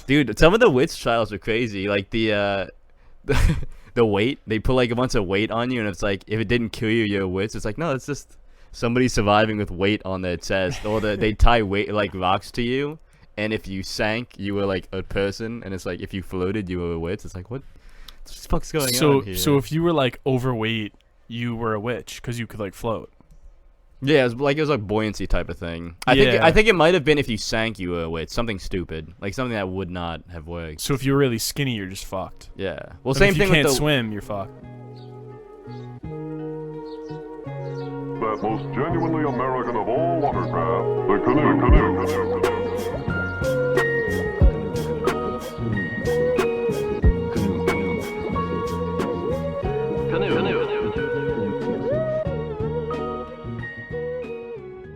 Dude, some of the witch trials are crazy. Like the weight, they put like a bunch of weight on you, and it's like if it didn't kill you, you're a witch. It's like no, it's just somebody surviving with weight on their chest, or they tie weight like rocks to you, and if you sank, you were like a person, and it's like if you floated, you were a witch. It's like what the fuck's going on here? So if you were like overweight, you were a witch because you could like float. Yeah, it was like buoyancy type of thing. I think it might have been if you sank, you were a witch. Something stupid, like something that would not have worked. So if you're really skinny, you're just fucked. Yeah. Well, But same if thing you can't with the swim, you're fucked. That most genuinely American of all watercraft, the canoe.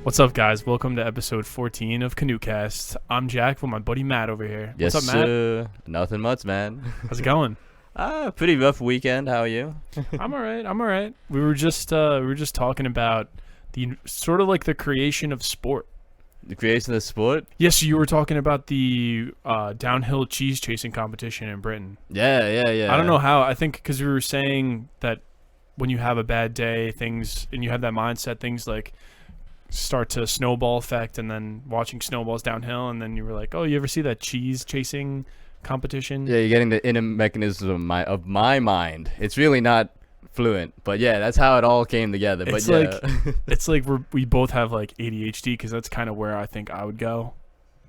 What's up, guys? Welcome to episode 14 of Canoecast. I'm Jack with my buddy Matt over here. Yes, What's up, Matt? Nothing much, man. How's it going? Pretty rough weekend. How are you? I'm all right. We were just talking about the sort of like the creation of sport. The creation of the sport? Yes, you were talking about the downhill cheese chasing competition in Britain. Yeah. I don't know how. I think because we were saying that when you have a bad day, things, and you have that mindset, things like start to snowball effect, and then watching snowballs downhill, and then you were like, oh, you ever see that cheese chasing competition? Yeah, you're getting the inner mechanism of my mind. It's really not fluent, but yeah, that's how it all came together. But It's like we both have like ADHD, because that's kind of where I think I would go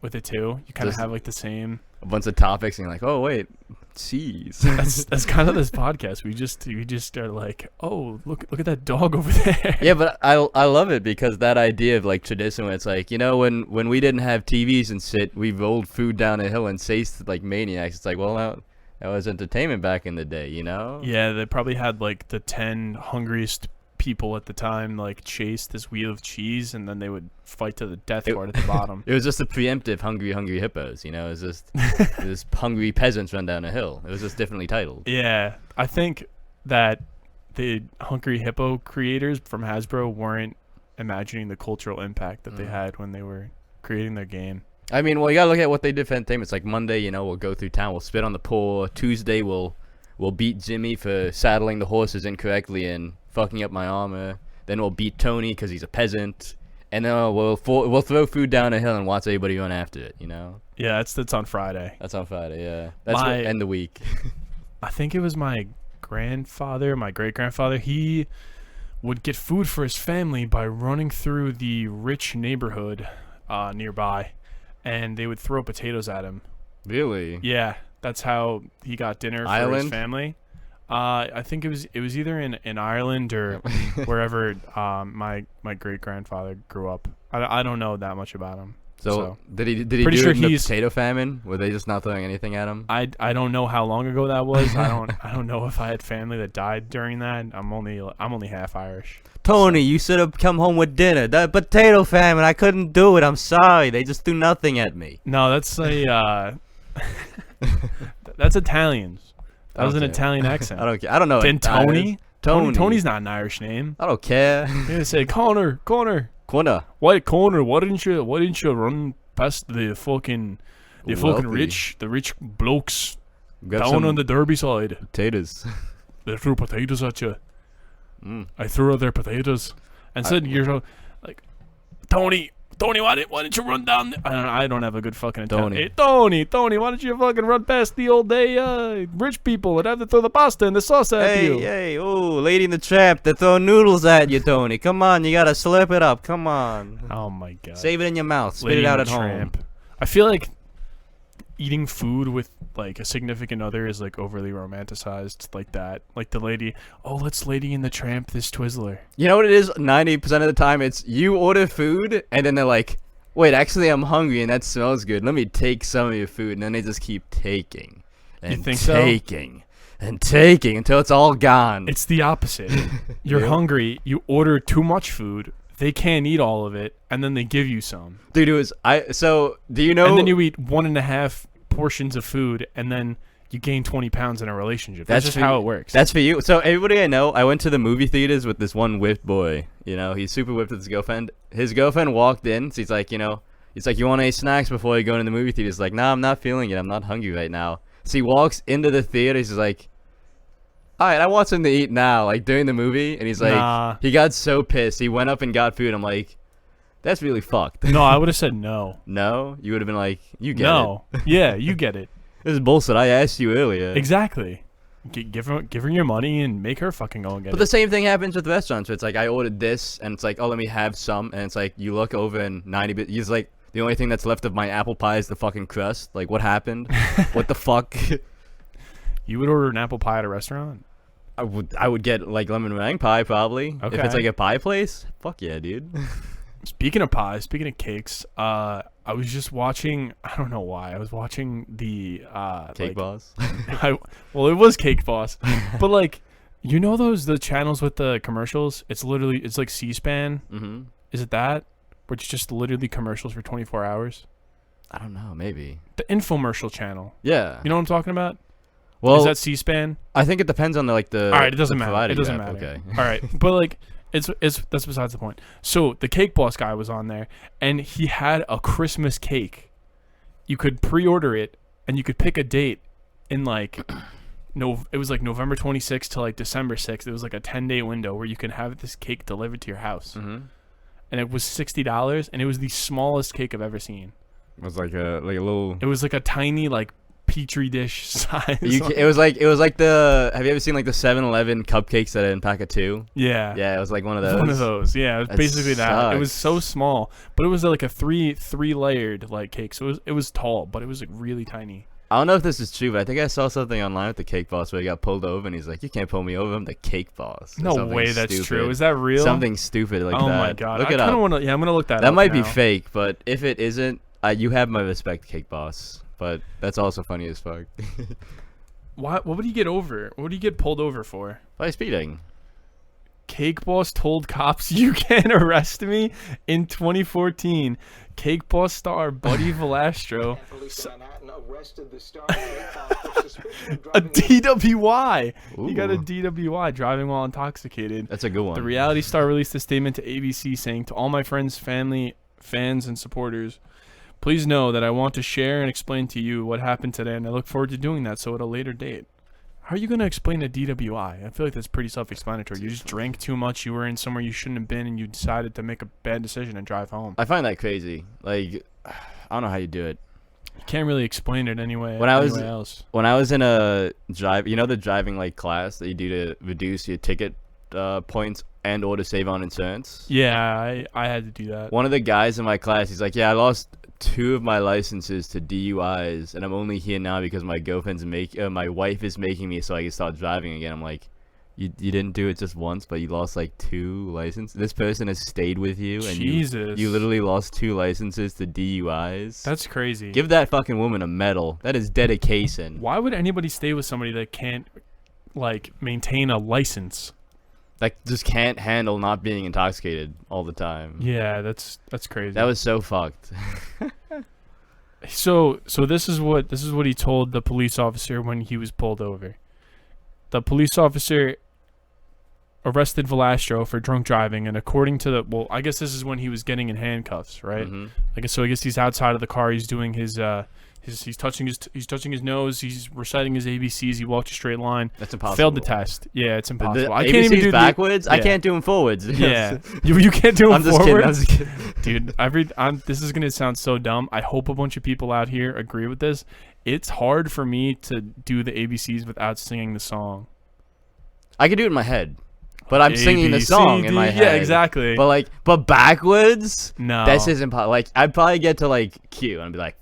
with it too. You kind of have like the same a bunch of topics, and you're like, oh wait, cheese. That's kind of this podcast. We just are like, oh, look at that dog over there. Yeah, but I love it because that idea of like tradition, where it's like, you know, when we didn't have TVs and shit, we rolled food down a hill and chased like maniacs. It's like, well, that was entertainment back in the day, you know? Yeah, they probably had like the 10 hungriest people at the time like chase this wheel of cheese, and then they would fight to the death part at the bottom. It was just a preemptive hungry hippos, you know? It was just this hungry peasants run down a hill. It was just differently titled. Yeah, I think that the Hungry Hippo creators from Hasbro weren't imagining the cultural impact that they had when they were creating their game. I mean, well, you gotta look at what they did for entertainment. It's like Monday, you know, we'll go through town, we'll spit on the poor. Tuesday, we'll beat Jimmy for saddling the horses incorrectly and fucking up my armor. Then we'll beat Tony because he's a peasant. And then we'll throw food down a hill and watch everybody run after it, you know? Yeah, that's on Friday. That's on Friday, yeah. That's what end the week. I think it was my great-grandfather. He would get food for his family by running through the rich neighborhood nearby, and they would throw potatoes at him. Really? Yeah, that's how he got dinner for his family. I think it was either in Ireland or wherever my great grandfather grew up. I don't know that much about him. So did he do it in the potato famine? Were they just not throwing anything at him? I don't know how long ago that was. I don't know if I had family that died during that. I'm only half Irish. Tony, you should have come home with dinner. The potato famine, I couldn't do it. I'm sorry. They just threw nothing at me. No, that's that's Italians. That was an Italian accent. I don't care. I don't know. Then Tony's not an Irish name. I don't care. They say Connor. Why Connor? Why didn't you run past the fucking rich blokes down on the Derby side? Potatoes. They threw potatoes at you. I threw out their potatoes, and said you're like, Tony, why didn't you run down? I don't have a good fucking Italian. Hey, Tony, why didn't you fucking run past the old rich people and have to throw the pasta and the sauce at you? Hey, oh, Lady in the Tramp, they're throwing noodles at you, Tony. Come on, you gotta slurp it up. Come on. Oh my god. Save it in your mouth. Spit Lady it out at home. I feel like eating food with like a significant other is like overly romanticized, like that. Like the lady, oh, let's Lady in the Tramp this Twizzler. You know what it is? 90% of the time, it's you order food, and then they're like, wait, actually, I'm hungry, and that smells good. Let me take some of your food, and then they just keep taking and you think taking and taking until it's all gone. It's the opposite. You're hungry, you order too much food, they can't eat all of it, and then they give you some. Dude, do you know? And then you eat 1.5 portions of food, and then you gain 20 pounds in a relationship. That's just how it works. That's for you. So everybody I know, I went to the movie theaters with this one whipped boy. You know, he's super whipped with his girlfriend. His girlfriend walked in. So he's like, you know, He's like, you want any snacks before you go into the movie theater? He's like, nah, I'm not feeling it. I'm not hungry right now. So he walks into the theater. He's like, all right, I want something to eat now, like during the movie. And he's like, he got so pissed. He went up and got food. I'm like, that's really fucked. No, I would have said no. No? You would have been like, you get it. No. Yeah, you get it. This is bullshit. I asked you earlier. Exactly. Give her your money and make her fucking go and get it. But the same thing happens with restaurants. Where it's like, I ordered this, and it's like, oh, let me have some. And it's like, you look over and 90 he's like, the only thing that's left of my apple pie is the fucking crust. Like, what happened? What the fuck? You would order an apple pie at a restaurant? I would get like lemon meringue pie probably. Okay. If it's like a pie place, fuck yeah, dude. Speaking of pies, speaking of cakes, I was just watching. I don't know why. I was watching the Cake Boss. Well, it was Cake Boss, but like, you know the channels with the commercials. It's like C-SPAN. Mm-hmm. Is it that? Where it's just literally commercials for 24 hours. I don't know. Maybe the infomercial channel. Yeah. You know what I'm talking about? Well, is that C-SPAN? I think it depends on the. All right, it doesn't matter. It doesn't matter. Okay. All right, but like. It's that's besides the point. So the Cake Boss guy was on there, and he had a Christmas cake. You could pre-order it, and you could pick a date in like it was like November 26th to like December 6th. It was like a 10-day window where you could have this cake delivered to your house. Mm-hmm. And it was $60, and it was the smallest cake I've ever seen. It was like a little. It was like a tiny like petri dish size. It was like the. Have you ever seen like the 7-Eleven cupcakes that are in pack of 2? Yeah. Yeah, it was like one of those. One of those. Yeah, it was basically that. It was so small, but it was like a three layered like cake. So it was tall, but it was like really tiny. I don't know if this is true, but I think I saw something online with the Cake Boss where he got pulled over and he's like, "You can't pull me over. I'm the Cake Boss." No way, that's true. Is that real? Something stupid like that. Oh my god! Look it up. Yeah, I'm gonna look that up. That might now. be fake, but if it isn't, you have my respect, Cake Boss. But that's also funny as fuck. What would he get over? What would he get pulled over for? By speeding. Cake Boss told cops, "You can't arrest me." In 2014, Cake Boss star Buddy Valastro a DWI. Ooh. He got a DWI, driving while intoxicated. That's a good one. The reality star released a statement to ABC saying, "To all my friends, family, fans, and supporters, please know that I want to share and explain to you what happened today, and I look forward to doing that so at a later date." How are you going to explain a DWI? I feel like that's pretty self-explanatory. You just drank too much, you were in somewhere you shouldn't have been, and you decided to make a bad decision and drive home. I find that crazy. Like, I don't know how you do it. You can't really explain it anyway. When I was in a the driving like class that you do to reduce your ticket points and or to save on insurance. Yeah, I had to do that. One of the guys in my class, he's like, "Yeah, I lost 2 of my licenses to DUIs, and I'm only here now because my my wife is making me so I can start driving again." I'm like, you didn't do it just once, but you lost like 2 licenses. This person has stayed with you, and you literally lost 2 licenses to DUIs. That's crazy. Give that fucking woman a medal. That is dedication. Why would anybody stay with somebody that can't like maintain a license? Like, just can't handle not being intoxicated all the time. Yeah, that's crazy. That was so fucked. So this is what he told the police officer when he was pulled over. The police officer arrested Valastro for drunk driving, and according to I guess this is when he was getting in handcuffs, right? Mm-hmm. I guess he's outside of the car. He's doing he's touching his nose. He's reciting his ABCs. He walked a straight line. That's impossible. Failed the test. Yeah, it's impossible. I ABCs can't even do backwards. I can't do them forwards. Yeah, you can't do them forwards. I'm just kidding. Dude, this is gonna sound so dumb. I hope a bunch of people out here agree with this. It's hard for me to do the ABCs without singing the song. I can do it in my head, but I'm singing the song in my head. Yeah, exactly. But backwards, no, this is impossible. Like, I'd probably get to like Q and I'd be like,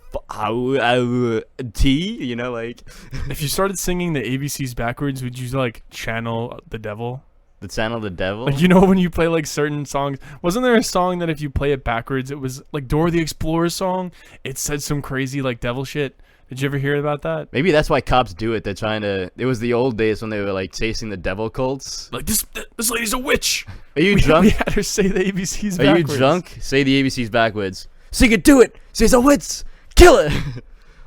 T, you know, like. If you started singing the ABCs backwards, would you like channel the devil? The channel the devil? Like, you know, when you play like certain songs, wasn't there a song that if you play it backwards, it was like Dora the Explorer song? It said some crazy like devil shit. Did you ever hear about that? Maybe that's why cops do it. They're trying to. It was the old days when they were like chasing the devil cults. Like, this lady's a witch. Are you drunk? We had her say the ABCs backwards. Are you drunk? Say the ABCs backwards. Sing it, do it. Say a witch. Kill it.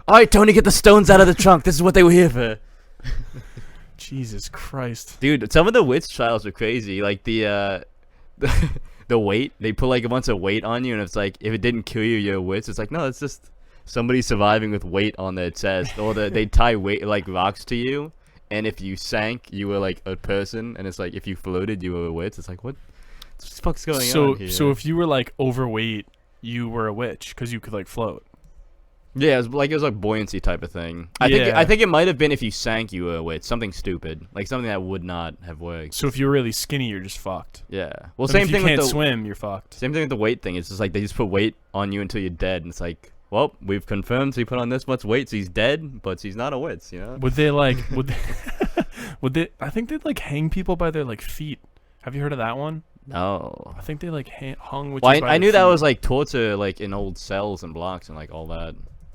All right, Tony, get the stones out of the trunk. This is what they were here for. Jesus Christ, dude! Some of the witch trials are crazy. Like the the weight. They put like a bunch of weight on you, and it's like if it didn't kill you, your wits. It's like no, it's just somebody surviving with weight on their chest, or they tie weight like rocks to you, and if you sank, you were like a person, and it's like if you floated, you were a witch. It's like what the fuck's going on here? So if you were like overweight, you were a witch because you could like float. Yeah, it was like buoyancy type of thing. I think it might have been if you sank, you were a witch. Something stupid, like something that would not have worked. So if you're really skinny, you're just fucked. Yeah. Well, But same if thing you can't with the swim, you're fucked. same thing with the weight thing. It's just like they just put weight on you until you're dead, and it's like, well, we've confirmed he put on this much weight, so he's dead, but he's not a witch, you know. Would they like? Would they? I think they'd like hang people by their like feet. Have you heard of that one? No. I think they like hung witches. Well, by I their knew that feet. was like torture, like in old cells and blocks and like all that.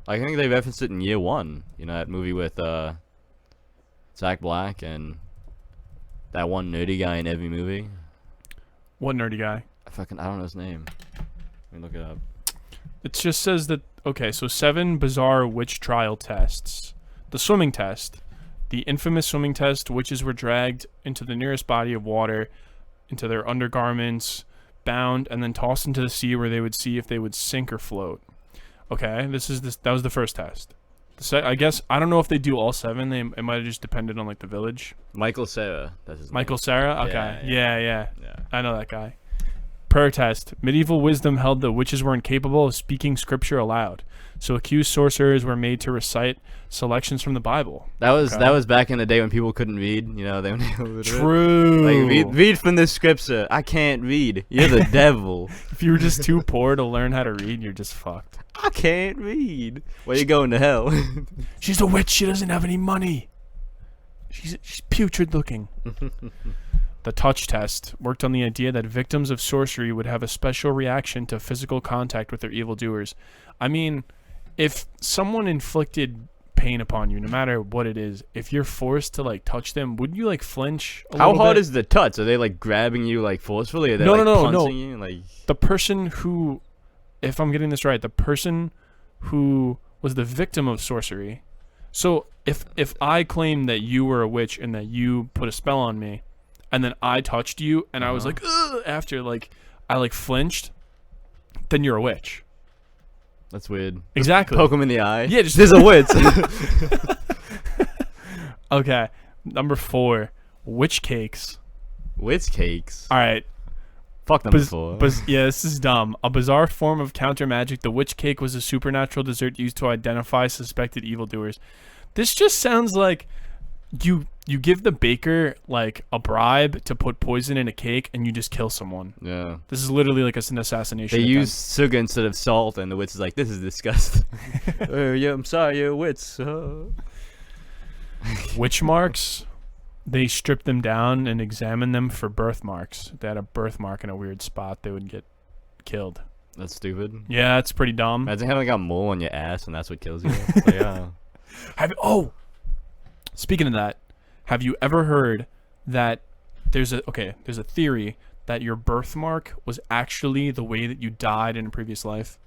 I think they referenced it in Year One. You know that movie with Zach Black and that one nerdy guy in every movie. What nerdy guy? I don't know his name. Let me look it up. It just says that, okay, so 7 bizarre witch trial tests. The swimming test. The infamous swimming test, witches were dragged into the nearest body of water, into their undergarments, bound, and then tossed into the sea where they would see if they would sink or float. Okay, that was the first test. I guess, I don't know if they do all 7. It might have just depended on, like, the village. Michael Cera. That's his Michael name. Cera? Okay. Yeah. Yeah. I know that guy. Prayer test. Medieval wisdom held that witches were incapable of speaking scripture aloud, so accused sorcerers were made to recite selections from the Bible. That was back in the day when people couldn't read. You know, True. Like read from this scripture. I can't read. You're the devil. If you were just too poor to learn how to read, you're just fucked. I can't read. Well, you're going to hell. She's a witch. She doesn't have any money. She's putrid looking. The touch test worked on the idea that victims of sorcery would have a special reaction to physical contact with their evildoers. I mean, if someone inflicted pain upon you, no matter what it is, if you're forced to like touch them, wouldn't you like flinch a How little hard bit? is the touch? Are they like grabbing you like forcefully? Are they No, like no, no. punching you? Like The person who, if I'm getting this right, the person who was the victim of sorcery. So if I claim that you were a witch and that you put a spell on me, and then I touched you, and I was like, ugh, after like I like flinched, then you're a witch. That's weird. Exactly. Poke him in the eye. Yeah, just There's a witch. Okay, number 4, witch cakes. Witch cakes. All right. Fuck number 4. Yeah, this is dumb. A bizarre form of counter magic, the witch cake was a supernatural dessert used to identify suspected evildoers. This just sounds like you give the baker like a bribe to put poison in a cake and you just kill someone. Yeah. This is literally like an assassination They attempt. use sugar instead of salt, and the witch is like, "This is disgusting." Yeah, I'm sorry, you're a witch. Witch marks, they stripped them down and examined them for birthmarks. If they had a birthmark in a weird spot, they would get killed. That's stupid. Yeah, that's pretty dumb. Imagine having like a mole on your ass, and that's what kills you. It's like, oh. Speaking of that, have you ever heard that there's a theory that your birthmark was actually the way that you died in a previous life?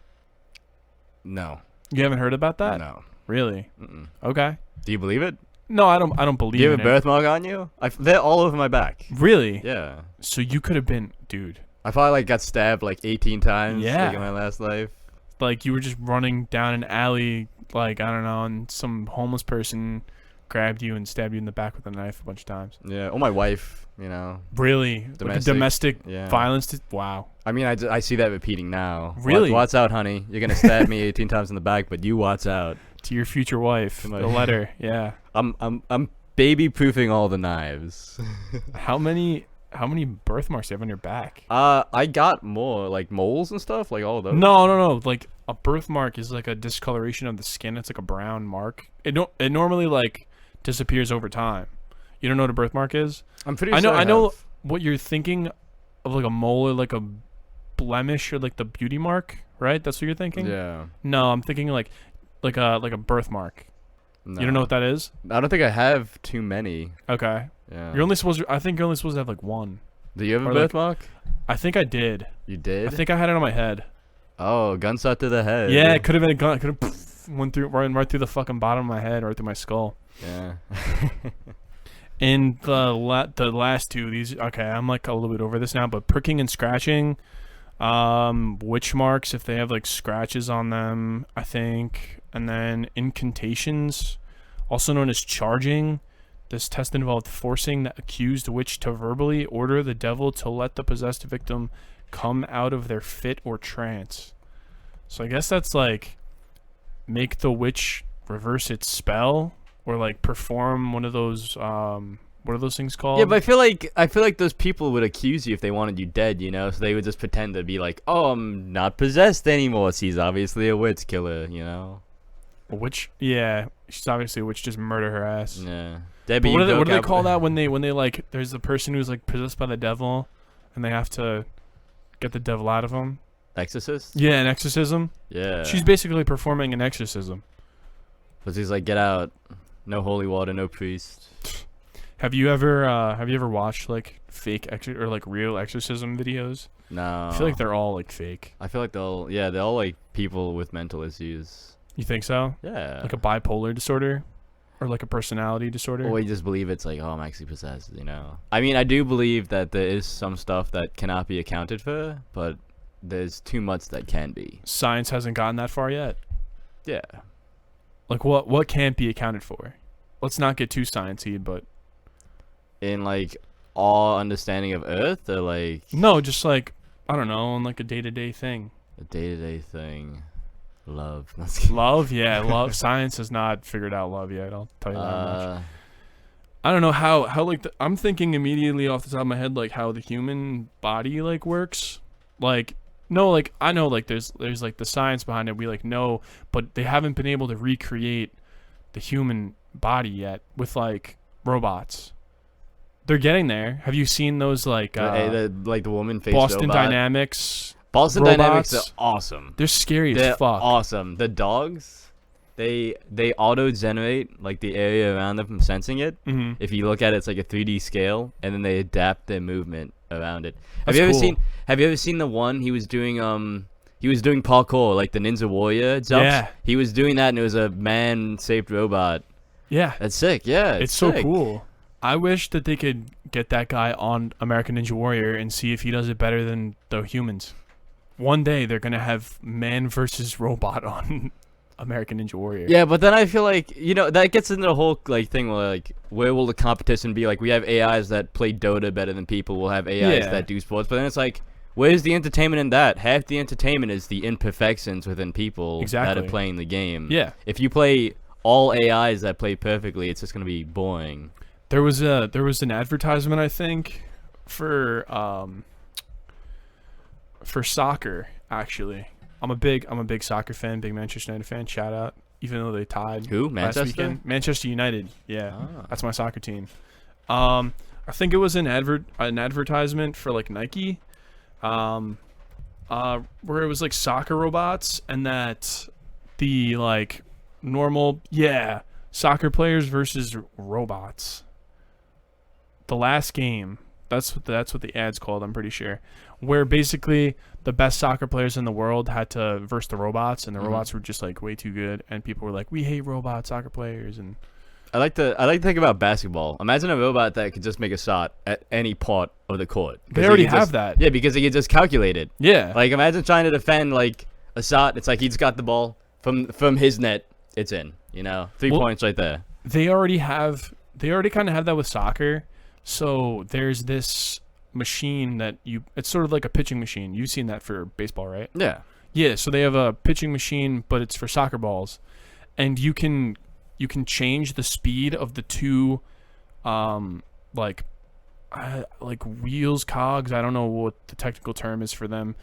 No. You haven't heard about that? No. Really? Mm-mm. Okay. Do you believe it? No, I don't believe Do you have in a it. birthmark on you? They're all over my back. Really? Yeah. So you could have been, dude. I probably like got stabbed like 18 times. Yeah. Like, in my last life. Like you were just running down an alley, like I don't know, and some homeless person grabbed you and stabbed you in the back with a knife a bunch of times. Yeah. Or my wife. You know. Really? Domestic Yeah. violence? Wow. I mean, I see that repeating now. Really? Watch out, honey. You're gonna stab me 18 times in the back, but you watch out. To your future wife, To my- the letter. Yeah. I'm baby proofing all the knives. How many birthmarks do you have on your back? I got more like moles and stuff, like all of those. No. Like a birthmark is like a discoloration of the skin. It's like a brown mark. It normally like disappears over time. You don't know what a birthmark is? I'm pretty sure. I know what you're thinking of, like a mole or like a blemish or like the beauty mark, right? That's what you're thinking? Yeah. No, I'm thinking like a birthmark. No. You don't know what that is? I don't think I have too many. Okay. Yeah. I think you're only supposed to have like one. Do you have a or, like- birthmark? I think I did. You did? I think I had it on my head. Oh, gunshot to the head. Yeah, it could have been a gun. It could have went through right through the fucking bottom of my head, right through my skull. Yeah. In the last two, these okay, I'm like a little bit over this now, but pricking and scratching, witch marks if they have like scratches on them, I think, and then incantations, also known as charging. This test involved forcing the accused witch to verbally order the devil to let the possessed victim come out of their fit or trance. So I guess that's like make the witch reverse its spell or like perform one of those what are those things called? Yeah, but I feel like those people would accuse you if they wanted you dead, you know? So they would just pretend to be like, "Oh, I'm not possessed anymore. She's obviously a witch killer," you know? A witch? Yeah, she's obviously a witch. Just murder her ass. Yeah. Debbie, what do they call that when they like? There's the person who's like possessed by the devil, and they have to get the devil out of them. Exorcist? Yeah, an exorcism. Yeah. She's basically performing an exorcism. But she's like, "Get out! No holy water, no priest." Have you ever watched like fake or like real exorcism videos? No. I feel like they're all like fake. I feel like they're all like people with mental issues. You think so? Yeah. Like a bipolar disorder? Or like a personality disorder? Or you just believe it's like, "Oh, I'm actually possessed," you know? I mean, I do believe that there is some stuff that cannot be accounted for, but there's too much that can be. Science hasn't gotten that far yet. Yeah. Like what can't be accounted for? Let's not get too sciencey, but In like all understanding of Earth, or like no, just like I don't know, on like a day-to-day thing. a day-to-day thing. Love. Love, yeah, love. Science has not figured out love yet. I'll tell you that much. I don't know how like I'm thinking immediately off the top of my head like how the human body like works. Like no, like I know like there's like the science behind it. We like know, but they haven't been able to recreate the human body yet with like robots. They're getting there. Have you seen those like the woman face Boston robot? Dynamics? Boston robots? Dynamics are awesome. They're scary They're as fuck. awesome. The dogs, they auto-generate like the area around them from sensing it. Mm-hmm. If you look at it, it's like a 3D scale, and then they adapt their movement around it. Have That's you ever cool. seen? Have you ever seen the one he was doing? He was doing parkour, like the Ninja Warrior jumps. Yeah. He was doing that, and it was a man-shaped robot. Yeah. That's sick. Yeah, It's so sick. cool. I wish that they could get that guy on American Ninja Warrior and see if he does it better than the humans. One day they're gonna have man versus robot on American Ninja Warrior. Yeah, but then I feel like, you know, that gets into the whole like thing where like where will the competition be? Like we have AIs that play Dota better than people. We'll have AIs that do sports, but then it's like, where's the entertainment in that? Half the entertainment is the imperfections within people that are playing the game. Yeah. If you play all AIs that play perfectly, it's just gonna be boring. There was an advertisement I think for soccer actually. I'm a big soccer fan, big Manchester United fan. Shout out, even though they tied. Who? Manchester? Last weekend. Manchester United. Yeah, Ah. that's my soccer team. I think it was an advertisement for like Nike, where it was like soccer robots and that the like normal soccer players versus robots. The last game. That's what the ad's called, I'm pretty sure. Where basically the best soccer players in the world had to verse the robots, and the robots were just like way too good, and people were like, "We hate robot soccer players." And I like to think about basketball. Imagine a robot that could just make a shot at any part of the court. they already have that. Yeah, because he can just calculate it. Yeah. Like imagine trying to defend like a shot. It's like he's got the ball from his net. It's in. You know, 3 points right there. They already kind of have that with soccer. So there's this machine it's sort of like a pitching machine. You've seen that for baseball, right? Yeah. Yeah, so they have a pitching machine, but it's for soccer balls. And you can change the speed of the two like wheels, cogs, I don't know what the technical term is for them,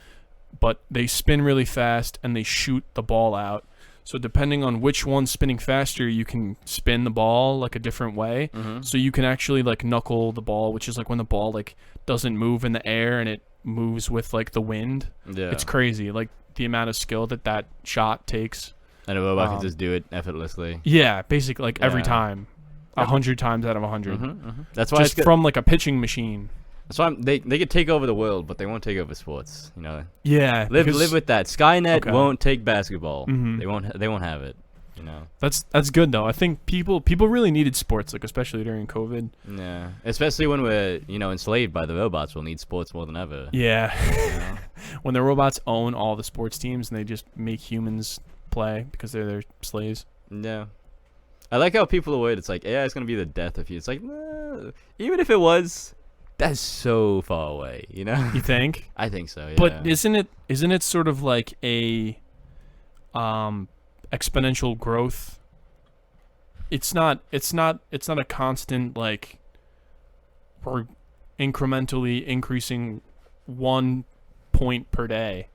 but they spin really fast and they shoot the ball out. So depending on which one's spinning faster, you can spin the ball like a different way. Mm-hmm. So you can actually like knuckle the ball, which is like when the ball like doesn't move in the air and it moves with like the wind. Yeah. It's crazy, like the amount of skill that shot takes. And a robot can just do it effortlessly. Yeah, basically like every Yeah. time, 100 times out of 100. That's why Just from like a pitching machine. That's why they could take over the world, but they won't take over sports. You know, Yeah, live with that. Skynet Okay. won't take basketball. Mhm. They won't have it. You know. That's good though. I think people really needed sports, like especially during COVID. Yeah, especially when we're enslaved by the robots, we'll need sports more than ever. Yeah. You know? When the robots own all the sports teams and they just make humans play because they're their slaves. Yeah. I like how people are worried. It's like AI is gonna be the death of you. It's like, nah, even if it was, that's so far away. You know. You think? I think so. Yeah. But isn't it sort of like a exponential growth? It's not a constant, like, we're incrementally increasing 1 point per day.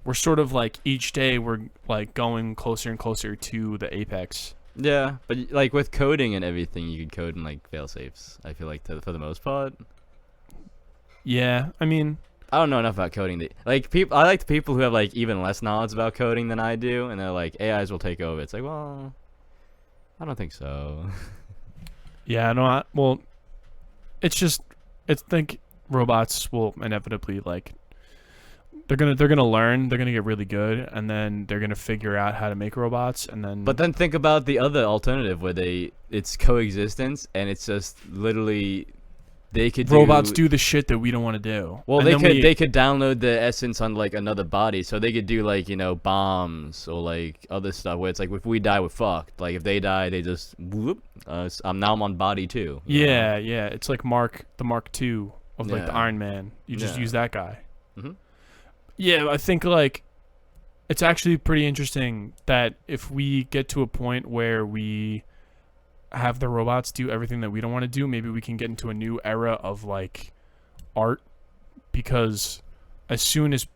We're sort of like each day we're like going closer and closer to the apex. Yeah, but like with coding and everything, you could code in like fail safes. I feel like for the most part. Yeah, I mean, I don't know enough about coding. I like the people who have like even less knowledge about coding than I do, and they're like AIs will take over. It's like, well, I don't think so. Yeah, no. Well, it's think robots will inevitably, like, they're gonna learn, they're gonna get really good, and then they're gonna figure out how to make robots, and then. But then think about the other alternative where it's coexistence, and it's just literally. They could robots do the shit that we don't want to do. Well, they could download the essence on like another body, so they could do like bombs or like other stuff where it's like if we die we're fucked. Like if they die, they just whoop. I'm on body 2. Yeah, yeah. It's like the Mark II of like the Iron Man. You just use that guy. Mm-hmm. Yeah, I think like it's actually pretty interesting that if we get to a point where we have the robots do everything that we don't want to do, maybe we can get into a new era of like art, because as soon as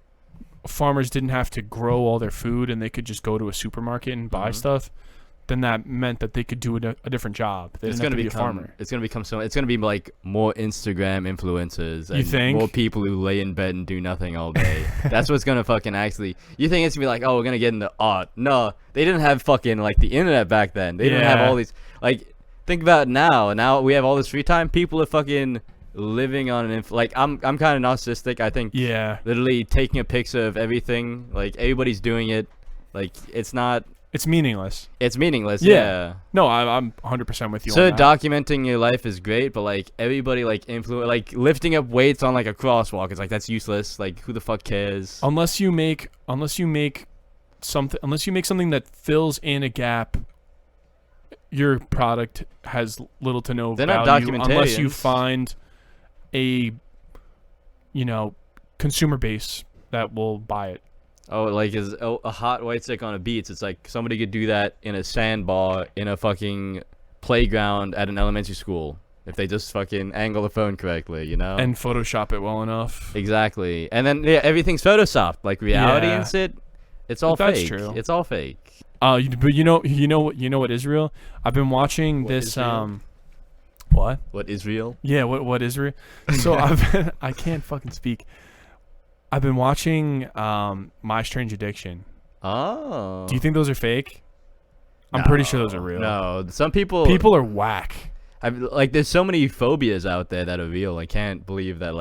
farmers didn't have to grow all their food and they could just go to a supermarket and buy stuff, then that meant that they could do a different job. They didn't have to be a farmer. It's gonna become it's gonna be like more Instagram influencers. And you think? More people who lay in bed and do nothing all day. That's what's gonna fucking actually. You think it's gonna be like, oh, we're gonna get into art? No, they didn't have fucking like the internet back then. They didn't have all these like. Think about it now. Now we have all this free time. People are fucking living on like I'm kind of narcissistic. I think. Yeah. Literally taking a picture of everything. Like everybody's doing it. Like it's not. It's meaningless. It's meaningless. Yeah. No, I'm 100% with you. So on that. documenting your life is great, but like everybody like like lifting up weights on like a crosswalk. It's like that's useless. Like who the fuck cares? Unless you make something that fills in a gap. Your product has little to no value unless you find a, consumer base that will buy it. Oh, like is a hot white stick on a beach. It's like somebody could do that in a sandbar in a fucking playground at an elementary school if they just fucking angle the phone correctly, and Photoshop it well enough. Exactly, and then everything's photoshopped, like reality and shit. It's all fake. That's true. It's all fake. But you know what is real? I've been watching this. What? What is real? Yeah. What is real? So I can't fucking speak. I've been watching My Strange Addiction. Oh. Do you think those are fake? I'm pretty sure those are real. No, some people are whack. There's so many phobias out there that are real. I can't believe that,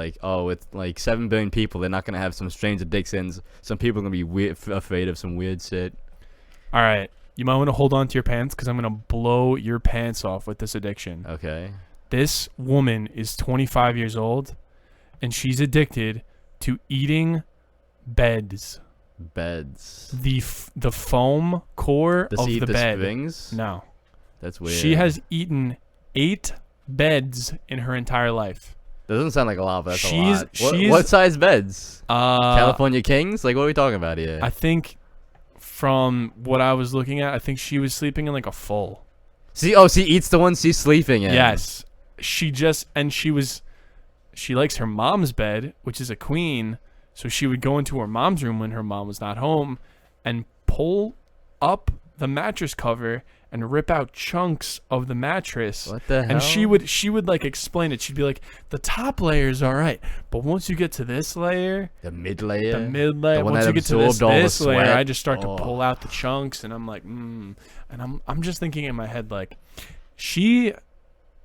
with 7 billion people, they're not gonna have some strange addictions. Some people are gonna be afraid of some weird shit. All right, you might want to hold on to your pants because I'm going to blow your pants off with this addiction. Okay. This woman is 25 years old, and she's addicted to eating beds. Beds. The foam core of the bed. Springs? No. That's weird. She has eaten 8 beds in her entire life. Doesn't sound like a lot, but that's a lot. What size beds? California Kings? Like, what are we talking about here? I think... From what I was looking at, I think she was sleeping in like a full. She eats the one she's sleeping in. Yes. She likes her mom's bed, which is a queen. So she would go into her mom's room when her mom was not home and pull up the mattress cover and rip out chunks of the mattress. What the hell? And she would like explain it. She'd be like, the top layer's all right, but once you get to this layer, the mid layer, once you get to this layer, I just start to pull out the chunks, and I'm like, and I'm just thinking in my head like, she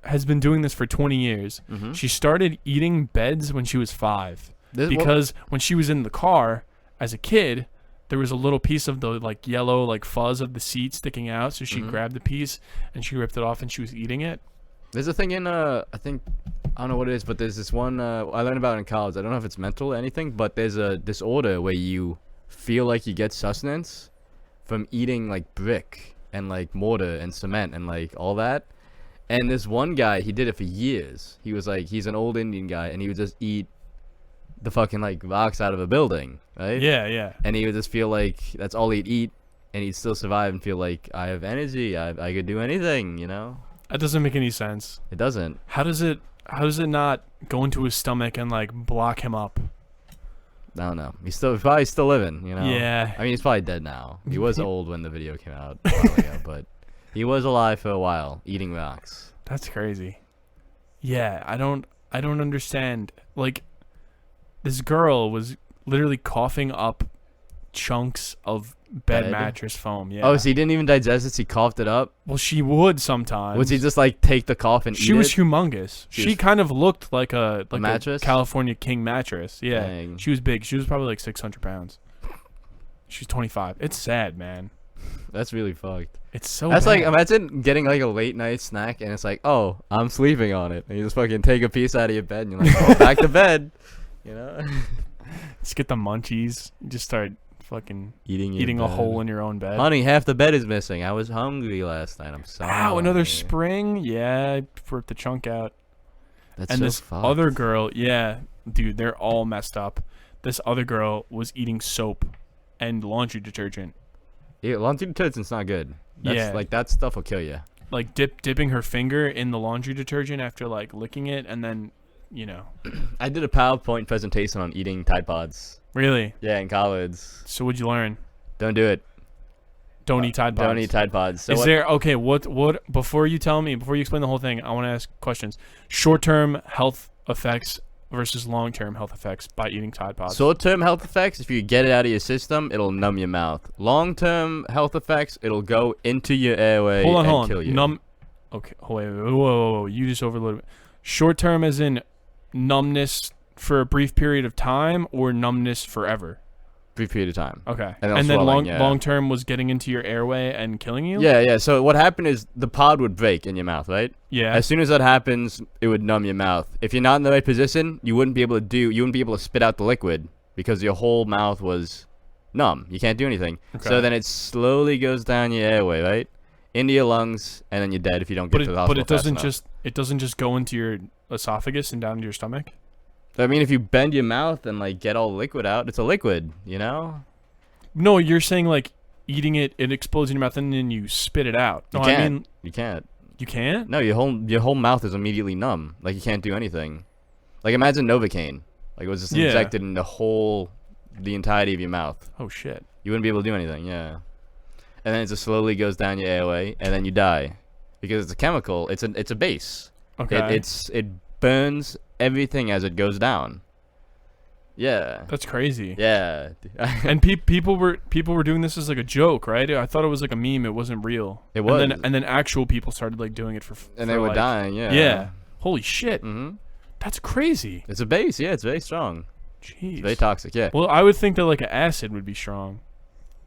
has been doing this for 20 years. Mm-hmm. She started eating beds when she was 5 because when she was in the car as a kid, there was a little piece of the like yellow like fuzz of the seed sticking out. So she grabbed the piece and she ripped it off and she was eating it. There's a thing in I think I don't know what it is, but there's this one I learned about in college. I don't know if it's mental or anything, but there's a disorder where you feel like you get sustenance from eating like brick and like mortar and cement and like all that. And this one guy, he did it for years. He was like, he's an old Indian guy, and he would just eat the fucking like rocks out of a building, right? Yeah. And he would just feel like that's all he'd eat, and he'd still survive and feel like I have energy. I could do anything, you know? That doesn't make any sense. It doesn't. How does it not go into his stomach and like block him up? I don't know. He's probably still living, you know? Yeah. I mean, he's probably dead now. He was old when the video came out a while ago, but he was alive for a while, eating rocks. That's crazy. Yeah, I don't understand. Like, this girl was literally coughing up chunks of bed mattress foam. Yeah. Oh, so he didn't even digest it? He coughed it up? Well, she would sometimes. Would he just like take the cough and eat it? She was humongous. She kind of looked like a mattress? A California king mattress. Yeah. Dang. She was big. She was probably like 600 pounds. She's 25. It's sad, man. That's really fucked. It's so That's bad. like, imagine getting like a late night snack and it's like, oh, I'm sleeping on it. And you just fucking take a piece out of your bed and you're like, oh, back to bed. You know? Just get the munchies. You just start fucking eating a hole in your own bed. Honey, half the bed is missing. I was hungry last night. I'm sorry. Ow, another spring? Yeah, I ripped the chunk out. That's and so this fucked. other girl, yeah, dude, they're all messed up. This other girl was eating soap and laundry detergent. Yeah, laundry detergent's not good. That's, like, that stuff will kill you. Like dipping her finger in the laundry detergent after like licking it, and then, you know. I did a PowerPoint presentation on eating Tide Pods. Really? Yeah, in college. So what'd you learn? Don't do it. Don't eat Tide Pods. Don't eat Tide Pods. So Is there okay? What? Before you explain the whole thing, I want to ask questions. Short-term health effects versus long-term health effects by eating Tide Pods. Short-term health effects, if you get it out of your system, it'll numb your mouth. Long-term health effects, it'll go into your airway and kill you. Okay, whoa. You just overloaded it. Short-term as in numbness for a brief period of time or numbness forever? Brief period of time. Okay. And then long-term was getting into your airway and killing you? Yeah. So what happened is the pod would break in your mouth, right? Yeah. As soon as that happens, it would numb your mouth. If you're not in the right position, you wouldn't be able to spit out the liquid because your whole mouth was numb. You can't do anything. Okay. So then it slowly goes down your airway, right? Into your lungs, and then you're dead if you don't get to the hospital. But it doesn't just go into your esophagus and down to your stomach? I mean, if you bend your mouth and like get all the liquid out, it's a liquid, you know? No, you're saying like eating it explodes in your mouth and then you spit it out. No, you can't. I mean, you can't. You can't? No, your whole mouth is immediately numb. Like you can't do anything. Like imagine Novocaine. Like it was just injected in the entirety of your mouth. Oh shit. You wouldn't be able to do anything, yeah. And then it just slowly goes down your airway, and then you die, because it's a chemical. It's a base. Okay. It burns everything as it goes down. Yeah. That's crazy. Yeah. And people were doing this as like a joke, right? I thought it was like a meme. It wasn't real. It was. And then actual people started like doing it for and they were dying. Yeah. Yeah. Holy shit. Mm-hmm. That's crazy. It's a base. Yeah. It's very strong. Jeez. It's very toxic. Yeah. Well, I would think that like an acid would be strong.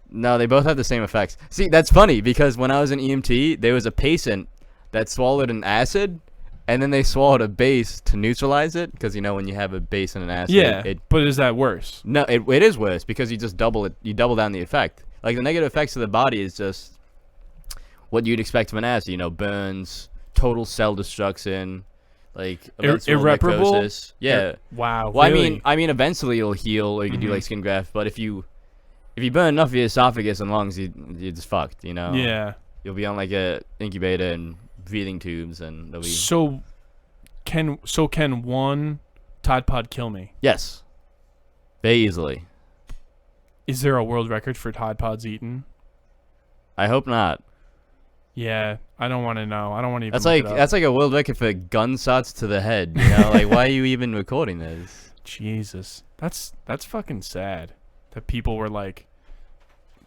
No, they both have the same effects. See, that's funny because when I was in EMT, there was a patient that swallowed an acid, and then they swallowed a base to neutralize it, because you know when you have a base and an acid. Yeah, but is that worse? No, it is worse because you just double it. You double down the effect. Like the negative effects of the body is just what you'd expect from an acid. You know, burns, total cell destruction, like irreparable. Necrosis. Yeah. Wow. Well, really? I mean, eventually it'll heal, or you can do like skin graft. But if you burn enough of your esophagus and lungs, you're just fucked. You know. Yeah. You'll be on like a incubator and breathing tubes, and there'll be. So can one Tide Pod kill me? Yes. Very easily. Is there a world record for Tide Pods eaten? I hope not. Yeah, I don't want to know. I don't want to even. That's like a world record for gunshots to the head. You know, like why are you even recording this? Jesus, that's fucking sad. That people were like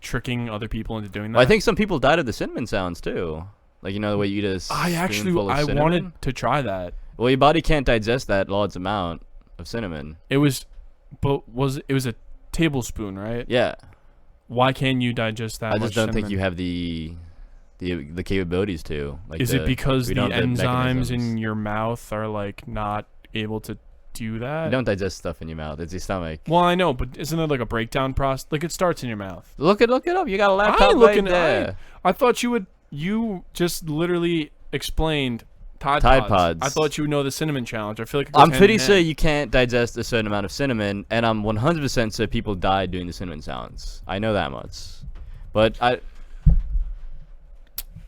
tricking other people into doing that. Well, I think some people died of the cinnamon sounds too. Like, you know, the way you eat a spoonful of cinnamon. wanted to try that. Well, your body can't digest that large amount of cinnamon. It was a tablespoon, right? Yeah. Why can't you digest that? I just don't think cinnamon? you have the capabilities to. Like, Is it because we the don't have enzymes mechanisms. in your mouth are like not able to do that? You don't digest stuff in your mouth. It's your stomach. Well, I know, but isn't it like a breakdown process? Like it starts in your mouth. Look it up. You got a I laptop ain't right looking there. I thought you would. You just literally explained Tide Pods. I thought you would know the cinnamon challenge. I feel like it goes I'm hand pretty in sure hand. you can't digest a certain amount of cinnamon, and I'm 100% sure people died doing the cinnamon challenge. I know that much. But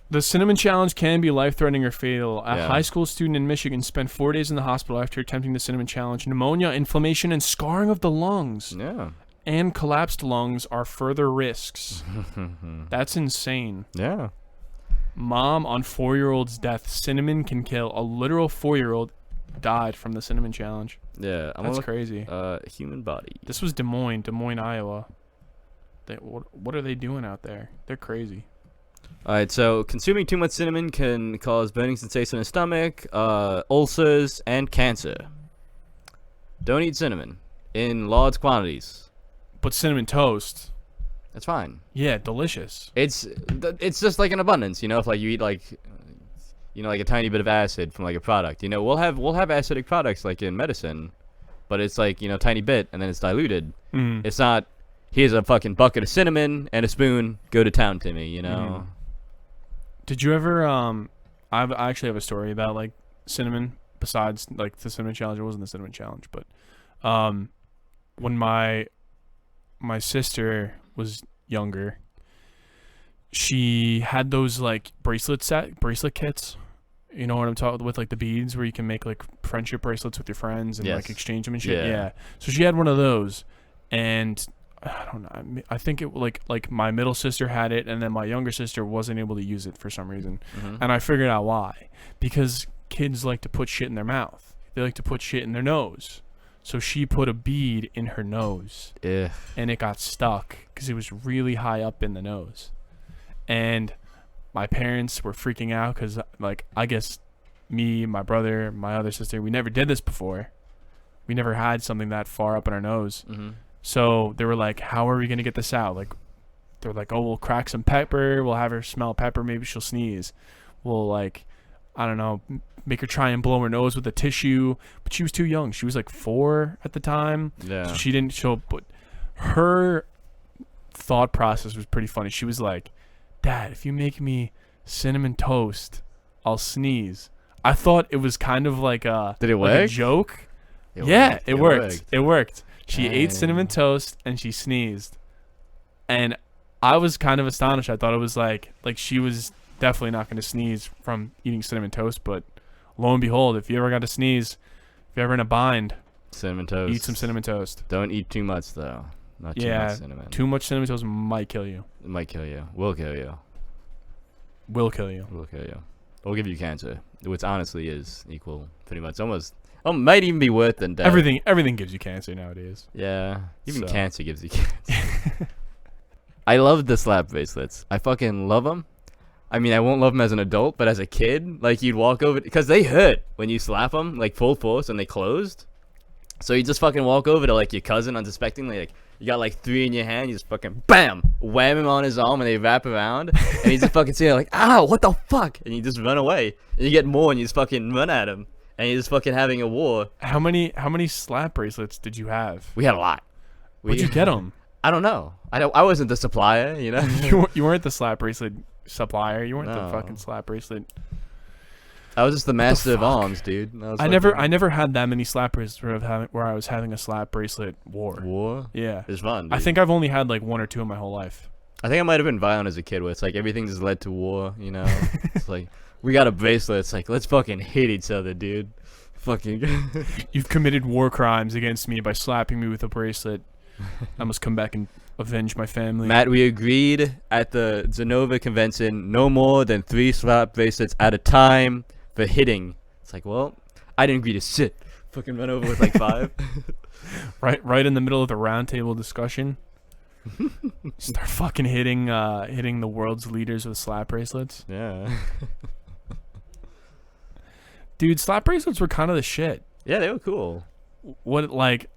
The cinnamon challenge can be life-threatening or fatal. A Yeah. high school student in Michigan spent 4 days in the hospital after attempting the cinnamon challenge. Pneumonia, inflammation, and scarring of the lungs yeah. and collapsed lungs are further risks. That's insane. Yeah. Mom on 4-year-old's death. Cinnamon can kill. A literal 4-year-old died from the cinnamon challenge. Yeah. That's crazy. Human body. This was Des Moines, Iowa. What are they doing out there? They're crazy. Alright, so consuming too much cinnamon can cause burning sensation in the stomach, ulcers, and cancer. Don't eat cinnamon in large quantities. But cinnamon toast, That's fine. yeah, delicious. It's just like an abundance, you know. If like you eat like, like a tiny bit of acid from like a product, we'll have acidic products like in medicine, but it's like tiny bit and then it's diluted. It's not. Here's a fucking bucket of cinnamon and a spoon. Go to town, Timmy. Did you ever I actually have a story about like cinnamon besides like the cinnamon challenge. It wasn't the cinnamon challenge, but when my sister was younger, she had those like bracelet kits. You know what I'm talking with, like the beads where you can make like friendship bracelets with your friends and like Yes. exchange them and shit. Yeah. Yeah. So she had one of those, and I don't know. I think it like my middle sister had it, and then my younger sister wasn't able to use it for some reason, and I figured out why. Because kids like to put shit in their mouth. They like to put shit in their nose. So she put a bead in her nose, Ugh. and it got stuck because it was really high up in the nose, and my parents were freaking out because, like, I guess me, my brother, my other sister, we never did this before. We never had something that far up in our nose. So they were like, how are we going to get this out? Like, they're like, oh, we'll crack some pepper. We'll have her smell pepper. Maybe she'll sneeze. We'll, like, I don't know, make her try and blow her nose with a tissue. But she was too young. She was like 4 at the time. Yeah. So she didn't show, but her thought process was pretty funny. She was like, Dad, if you make me cinnamon toast, I'll sneeze. I thought it was kind of like a, Did it like a work? joke. It Yeah, worked. it worked. It worked. She ate Dang. cinnamon toast and she sneezed. And I was kind of astonished. I thought it was like she was definitely not going to sneeze from eating cinnamon toast, but lo and behold, if you ever got to sneeze, if you're ever in a bind, Cinnamon toast. eat some cinnamon toast. Don't eat too much though. Not too Yeah, much cinnamon. too much cinnamon toast might kill you. It might kill you. Will kill you. Will kill you. Will kill you. It'll give you cancer, which honestly is equal, pretty much, almost. Oh, might even be worse than death. Everything gives you cancer nowadays. Yeah, even So. cancer gives you cancer. I love the slap bracelets. I fucking love them. I mean, I won't love them as an adult, but as a kid, like you'd walk over because they hurt when you slap them, like full force, and they closed. So you just fucking walk over to like your cousin unsuspectingly, like you got like 3 in your hand, you just fucking bam, wham him on his arm, and they wrap around, and he's just fucking sitting there like, ow, what the fuck, and you just run away, and you get more, and you just fucking run at him, and you're just fucking having a war. How many slap bracelets did you have? We had a lot. Where'd you get them? I don't know. I wasn't the supplier, you know. You weren't the slap bracelet supplier. You weren't the No. fucking slap bracelet. I was just the master of fuck? arms, dude. I never had that many slap bracelets where I was having a slap bracelet war. War. Yeah. It's fun. I Dude. think I've only had like 1 or 2 in my whole life. I think I might have been violent as a kid, where it's like everything just led to war. You know, it's like we got a bracelet. It's like let's fucking hit each other, dude. Fucking. You've committed war crimes against me by slapping me with a bracelet. I must come back and avenge my family. Matt, we agreed at the Genova Convention no more than 3 slap bracelets at a time for hitting. It's like, well, I didn't agree to shit. Fucking run over with like 5. Right in the middle of the round table discussion. Start fucking hitting the world's leaders with slap bracelets. Yeah. Dude, slap bracelets were kind of the shit. Yeah, they were cool. What, like,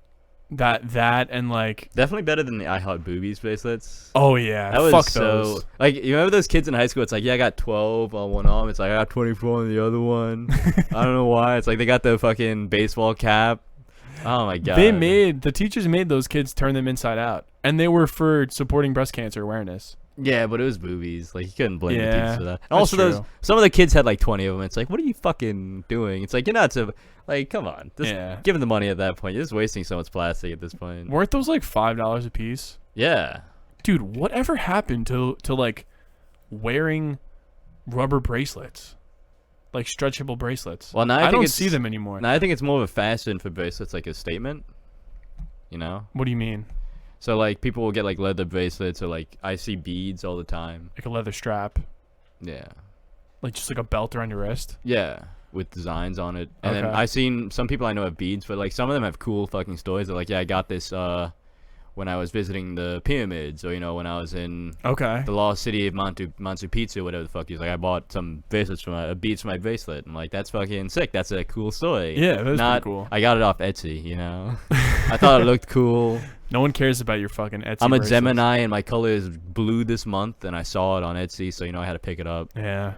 That and like definitely better than the I Heart Boobies bracelets. oh yeah, That was fuck so those. like you remember those kids in high school? It's like, yeah, I got 12 on one arm. It's like I got 24 on the other one. I don't know why. It's like they got the fucking baseball cap. Oh my god. The teachers made those kids turn them inside out, and they were for supporting breast cancer awareness. Yeah, but it was boobies. Like you couldn't blame the Yeah, teachers for that. And that's also, true. some of the kids had like 20 of them. It's like, what are you fucking doing? It's like you're not so like, come on, just give them the money at that point. You're just wasting so much plastic at this point. Weren't those like $5 a piece? Yeah, Dude, whatever happened to like wearing rubber bracelets, like stretchable bracelets? Well, now I don't it's- see them anymore. now I think it's more of a fashion for bracelets, like a statement. You know, What do you mean? so like people will get like leather bracelets or like I see beads all the time. Like a leather strap, Yeah, like just like a belt around your wrist? yeah, with designs on it. And then Okay. I've seen some people I know have beads, but like some of them have cool fucking stories. They're like, yeah, I got this when I was visiting the pyramids, or you know, when I was in Okay. the lost city of Mantu Pizzu, whatever the fuck. He's like, I bought some bracelets for beads for my bracelet. I'm like, that's fucking sick. That's a cool story. Yeah, that's pretty Not, cool. I got it off Etsy, you know. I thought it looked cool. No one cares about your fucking Etsy I'm a bracelets. Gemini, and my color is blue this month, and I saw it on Etsy, so you know I had to pick it up. Yeah.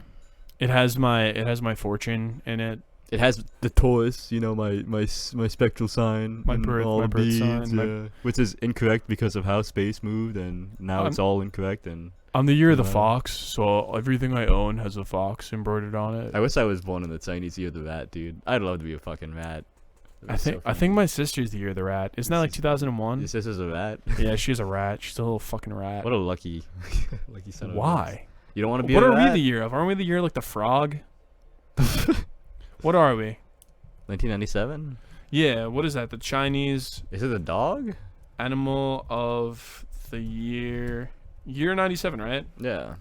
It has my fortune in it. It has the Taurus, you know, my spectral sign, My and birth- all my the birth beads, sign, my- yeah, which is incorrect because of how space moved, and now it's all incorrect. And I'm the year of the Yeah. fox, so everything I own has a fox embroidered on it. I wish I was born in the Chinese year of the rat, dude. I'd love to be a fucking rat. I think my sister's the year of the rat. Isn't that like 2001? Your sister's a rat. Yeah, she's a rat. She's a little fucking rat. What a lucky son of a bitch. Why? You don't want to be What a are rat? we the year of? Aren't we the year like the frog? What are we? 1997? Yeah, what is that? The Chinese Is it a dog? animal of the year. Year 97, right? Yeah.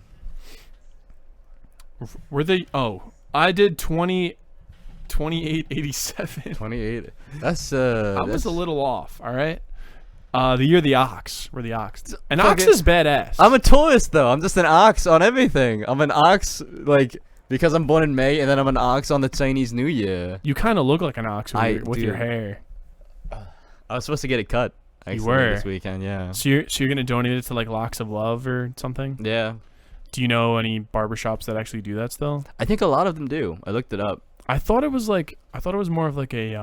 Were they? Oh, I did 2887. 28. That's I was a little off. All right. The year of the ox. We're the ox. An ox fucking- is badass. I'm a Taurus though. I'm just an ox on everything. I'm an ox like because I'm born in May, and then I'm an ox on the Chinese New Year. You kind of look like an ox with your dude. hair. I was supposed to get it cut. Actually, were. this weekend. Yeah. So you're gonna donate it to like Locks of Love or something? Yeah. Do you know any barbershops that actually do that still? I think a lot of them do. I looked it up. I thought it was more of like a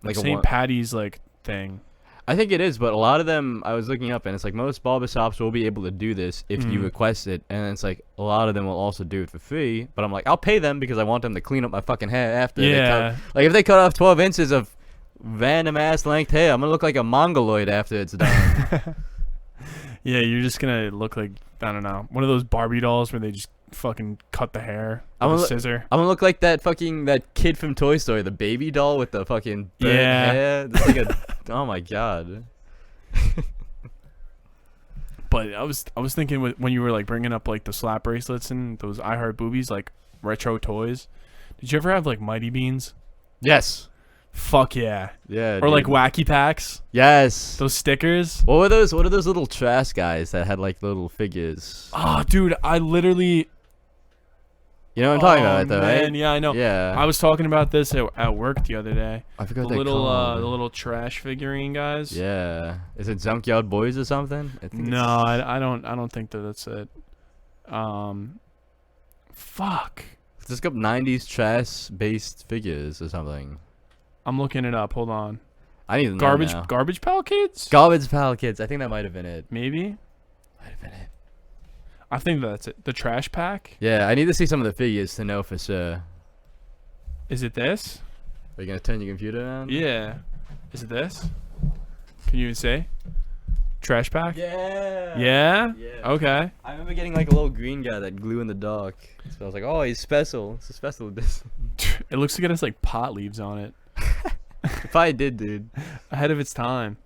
Like a St. one- Patty's like thing. I think it is, but a lot of them I was looking up, and it's like most barbershops will be able to do this if you request it, and it's like a lot of them will also do it for free. But I'm like, I'll pay them because I want them to clean up my fucking hair after. They Yeah. cut, like if they cut off 12 inches of random ass length hair, I'm gonna look like a mongoloid after it's done. Yeah, you're just gonna look like, I don't know, one of those Barbie dolls where they just fucking cut the hair I'm with a gonna- scissor. I'm gonna look like that kid from Toy Story, the baby doll with the fucking burnt Yeah. hair. It's like oh my god. But I was thinking when you were like bringing up like the slap bracelets and those I Heart Boobies, like retro toys. Did you ever have like Mighty Beans? Yes. Fuck yeah. Yeah. Or like dude. Wacky Packs. Yes. Those stickers. What were those? What are those little trash guys that had like little figures? Oh, dude, I literally. You know what I'm talking about, though, man, right? Yeah, I know. Yeah. I was talking about this at work the other day. I forgot The what they little called. the little trash figurine guys. Yeah. Is it Junkyard Boys or something? I think No, it's- I don't think that's it. Fuck. Just got 90s trash-based figures or something. I'm looking it up. Hold on. I need to know now. Garbage Pail Kids? Garbage Pal Kids. I think that might have been it. Maybe. Might have been it. I think that's it. The Trash Pack? Yeah, I need to see some of the figures to know for sure. Is it this? Are you gonna turn your computer on? Yeah. Is it this? Can you even say? Trash Pack? Yeah. Yeah? Yeah. Okay. I remember getting like a little green guy that glue in the dark. So I was like, oh, he's special. It's a special edition. It looks like it has like pot leaves on it. If I did, dude. Ahead of its time.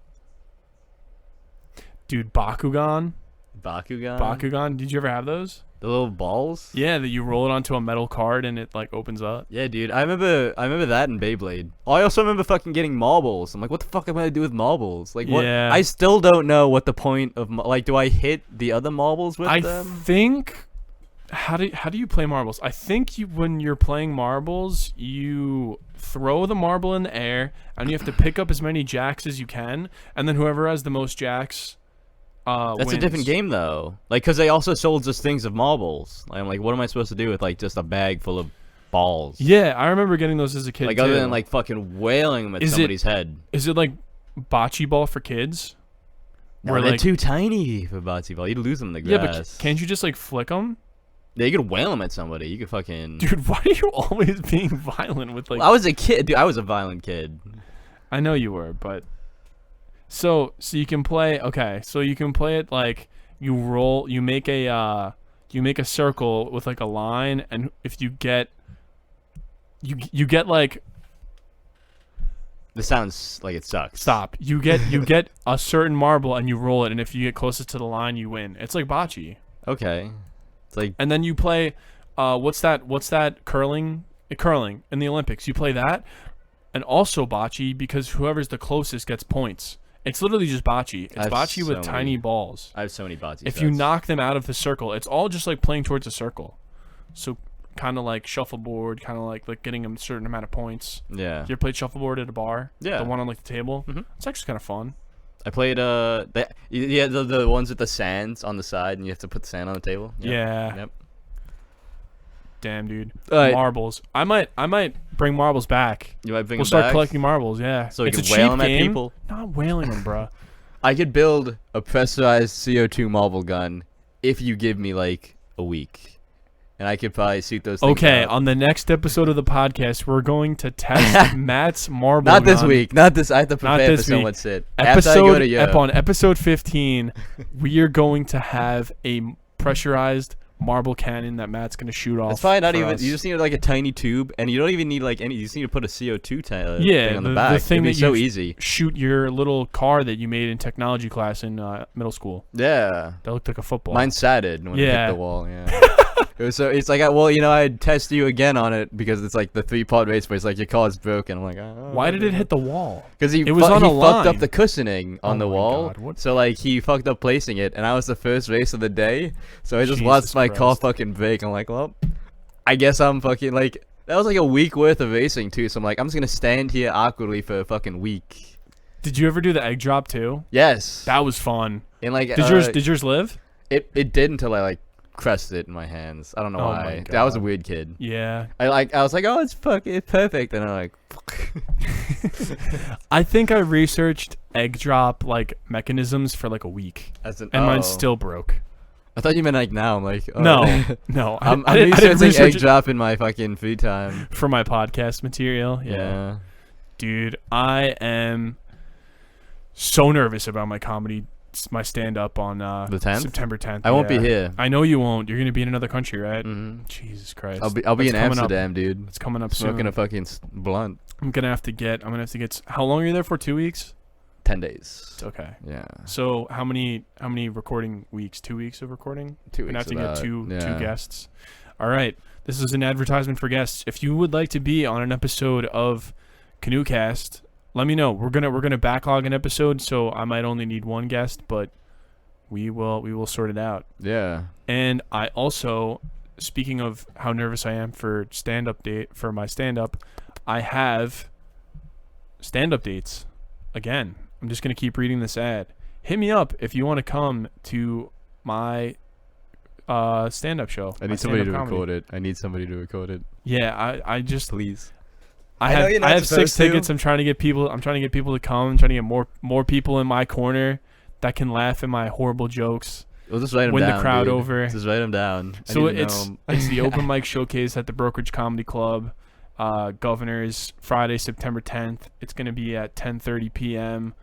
Dude, Bakugan? Bakugan. Did you ever have those? The little balls. Yeah, that you roll it onto a metal card and it like opens up. Yeah, dude. I remember that in Beyblade. Oh, I also remember fucking getting marbles. I'm like, what the fuck am I gonna do with marbles? Like, what? Yeah. I still don't know what the point of like. Do I hit the other marbles with I them? think How do you play marbles? I think when you're playing marbles, you throw the marble in the air, and you have to pick up as many jacks as you can, and then whoever has the most jacks That's wins. a different game, though. Like, because they also sold us things of marbles. I'm like, what am I supposed to do with, like, just a bag full of balls? Yeah, I remember getting those as a kid, like, too. other than, like, fucking wailing them at somebody's head. Is it like bocce ball for kids? No, where they're like, too tiny for bocce ball. You'd lose them in the yeah, grass. but can't you just like flick them? Yeah, you could whale them at somebody. You could fucking... Dude, why are you always being violent with like... Well, I was a kid. Dude, I was a violent kid. I know you were, but... So you can play... Okay, so you can play it like... You roll... You make a circle with like a line, and if you get... You get like... This sounds like it sucks. Stop. You get a certain marble, and you roll it, and if you get closest to the line, you win. It's like bocce. Okay. It's like... And then you play, what's that curling in the Olympics? You play that, and also bocce, because whoever's the closest gets points. It's literally just bocce. It's bocce with tiny balls. I have so many bocce If you knock them out of the circle, it's all just like playing towards a circle. So kind of like shuffleboard, kind of like getting a certain amount of points. Yeah. You ever played shuffleboard at a bar? Yeah. The one on like the table? Mm-hmm. It's actually kind of fun. I played the ones with the sands on the side, and you have to put the sand on the table. Yep. Yeah. Yep. Damn, dude. Right. Marbles. I might bring marbles back. You might bring We'll them start back? collecting marbles. Yeah. So you it's can a whale cheap them at game. people? Not whaling them, bro. I could build a pressurized CO2 marble gun if you give me like a week, and I could probably shoot those things Okay, out. on the next episode of the podcast, we're going to test Matt's marble Not this gun. week. Not this. I have to Not prepare for this so week. much shit. After I go to Europe. On episode 15, we are going to have a pressurized marble cannon that Matt's going to shoot off. It's probably not for even. us. You just need like a tiny tube, and you don't even need like any. You just need to put a CO2 yeah, thing on the back. the thing It'd be that so you easy. shoot your little car that you made in technology class in middle school. Yeah. That looked like a football. Mine shattered when it Yeah. hit the wall. Yeah. It's like, well, I'd test you again on it because it's like the 3-part race, but it's like your car's broken. I'm like, oh, Why did it hit the wall? Because he was on a fucked up line. the cushioning on the my wall. God, what- So like he fucked up placing it, and I was the first race of the day. So I just Jesus watched my car Christ. fucking break. I'm like, well, I guess I'm fucking like that was like a week worth of racing too. So I'm like, I'm just gonna stand here awkwardly for a fucking week. Did you ever do the egg drop too? Yes. That was fun. And like, Did yours live? It did until I like crushed it in my hands. I don't know Oh why. my I was a God. weird kid. Yeah. I was like, oh, it's perfect, and I'm like, I think I researched egg drop like mechanisms for like a week, as an, and mine still broke. I thought you meant like now. I'm like, oh. No. I'm I didn't researching research egg it drop in my fucking free time. for my podcast material. Yeah. Dude, I am so nervous about my comedy, my stand-up on The 10th? September 10th. I won't be yeah. here. I know you won't. You're gonna be in another country, right? Mm-hmm. Jesus Christ. I'll be That's in coming up. Amsterdam, dude. It's coming up Smoking soon. a fucking blunt. I'm gonna have to get. How long are you there for? 2 weeks? 10 days. It's okay. Yeah. So how many recording weeks? 2 weeks of recording? 2 We're weeks. gonna have to about, get two yeah. guests. All right. This is an advertisement for guests. If you would like to be on an episode of Canoecast, let me know. We're gonna backlog an episode, so I might only need one guest, but we will sort it out. Yeah. And I also, speaking of how nervous I am for my stand-up, I have stand-up dates again. I'm just going to keep reading this ad. Hit me up if you want to come to my stand-up show. I need somebody to record it. Yeah, I just Please. I know have you're not 6 supposed to. tickets. I'm trying to get people to come. I'm trying to get more people in my corner that can laugh at my horrible jokes. We'll just write them Win the down. crowd dude. over. Just write them down. I So need to it's know 'em. it's the open mic showcase at the Brokerage Comedy Club, Governors, Friday, September 10th. It's gonna be at 10:30 p.m.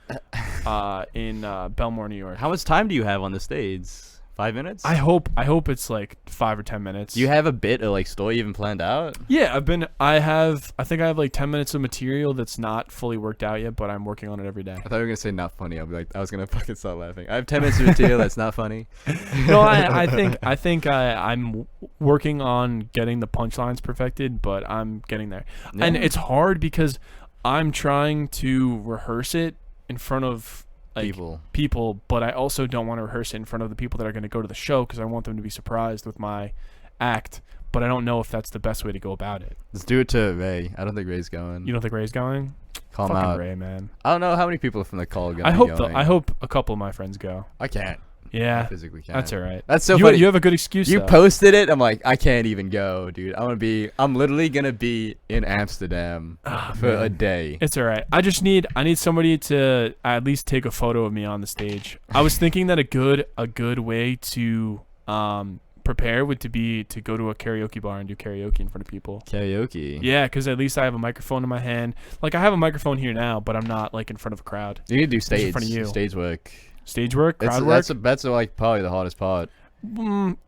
In Belmore, New York. How much time do you have on the stage? 5 minutes? I hope it's like 5 or 10 minutes. Do you have a bit or like story even planned out? Yeah, I think I have like 10 minutes of material that's not fully worked out yet, but I'm working on it every day. I thought you were gonna say not funny. I'll be like, I was gonna fucking start laughing. I have 10 minutes of material that's not funny. No, I think I'm working on getting the punchlines perfected, but I'm getting there. Yeah. And it's hard because I'm trying to rehearse it in front of like people, but I also don't want to rehearse it in front of the people that are going to go to the show because I want them to be surprised with my act, but I don't know if that's the best way to go about it. Let's do it to Ray. I don't think Ray's going. You don't think Ray's going? Call him Fucking out. Ray, man. I don't know how many people from the call are going. I hope a couple of my friends go. I can't. Yeah, I physically can't. that's all right. That's so funny. You have a good excuse. You though. posted it. I'm like, I can't even go, dude. I'm literally gonna be in Amsterdam for a day. It's all right. I need somebody to at least take a photo of me on the stage. I was thinking that a good way to prepare would be to go to a karaoke bar and do karaoke in front of people. Karaoke. Yeah, because at least I have a microphone in my hand. Like I have a microphone here now, but I'm not like in front of a crowd. You need to do stage. In front of you. Stage work. Stage work, crowd work. That's like probably the hardest part.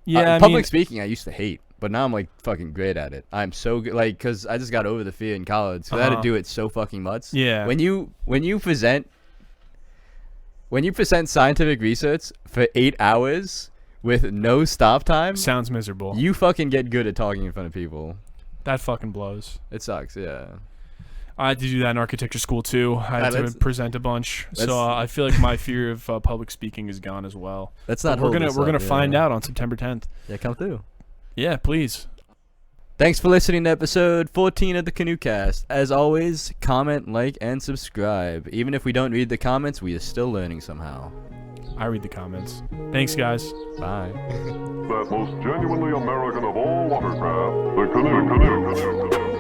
Yeah, public speaking I used to hate, but now I'm like fucking great at it. I'm so good, like, because I just got over the fear in college. Because I had to do it so fucking much. Yeah. When you present scientific research for 8 hours with no stop time, sounds miserable. You fucking get good at talking in front of people. That fucking blows. It sucks. Yeah. I had to do that in architecture school too. I had to present a bunch, so I feel like my fear of public speaking is gone as well. That's not. We're gonna find out on September 10th. Yeah, come through. Yeah, please. Thanks for listening to episode 14 of the Canoecast. As always, comment, like, and subscribe. Even if we don't read the comments, we are still learning somehow. I read the comments. Thanks, guys. Bye. That most genuinely American of all watercraft, the canoe.